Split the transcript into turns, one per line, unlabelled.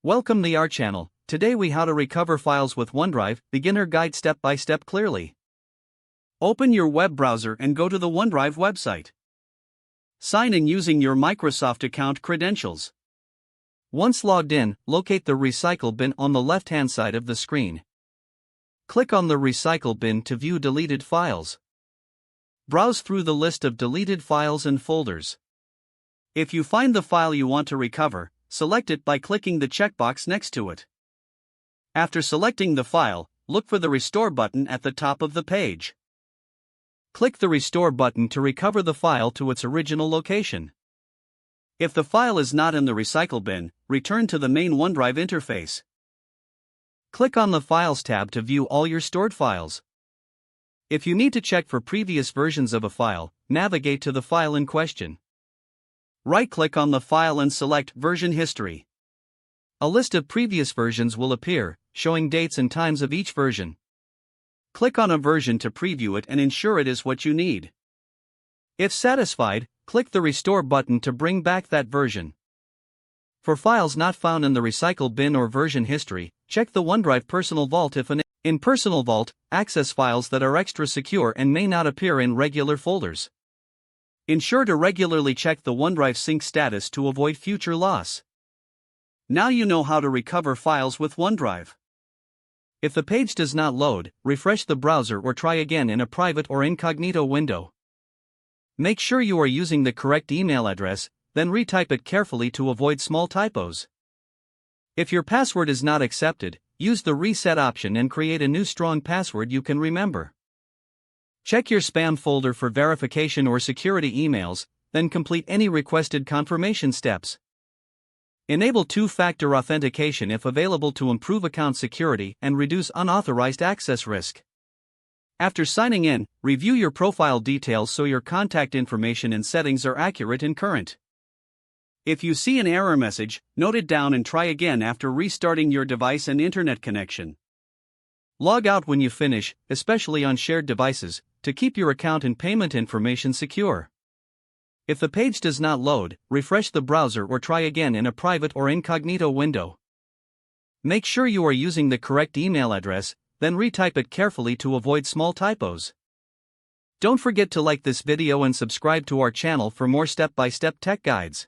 Welcome to our channel. Today we how to recover files with OneDrive, beginner guide step by step clearly. Open your web browser and go to the OneDrive website. Sign in using your Microsoft account credentials. Once logged in, locate the recycle bin on the left-hand side of the screen. Click on the recycle bin to view deleted files. Browse through the list of deleted files and folders. If you find the file you want to recover, select it by clicking the checkbox next to it. After selecting the file, look for the Restore button at the top of the page. Click the Restore button to recover the file to its original location. If the file is not in the recycle bin, return to the main OneDrive interface. Click on the Files tab to view all your stored files. If you need to check for previous versions of a file, navigate to the file in question. Right-click on the file and select Version History. A list of previous versions will appear, showing dates and times of each version. Click on a version to preview it and ensure it is what you need. If satisfied, click the Restore button to bring back that version. For files not found in the recycle bin or version history, check the OneDrive Personal Vault if in Personal Vault, access files that are extra secure and may not appear in regular folders. Ensure to regularly check the OneDrive sync status to avoid future loss. Now you know how to recover files with OneDrive. If the page does not load, refresh the browser or try again in a private or incognito window. Make sure you are using the correct email address, then retype it carefully to avoid small typos. If your password is not accepted, use the reset option and create a new strong password you can remember. Check your spam folder for verification or security emails, then complete any requested confirmation steps. Enable two-factor authentication if available to improve account security and reduce unauthorized access risk. After signing in, review your profile details so your contact information and settings are accurate and current. If you see an error message, note it down and try again after restarting your device and internet connection. Log out when you finish, especially on shared devices, to keep your account and payment information secure. If the page does not load, refresh the browser or try again in a private or incognito window. Make sure you are using the correct email address, then retype it carefully to avoid small typos. Don't forget to like this video and subscribe to our channel for more step-by-step tech guides.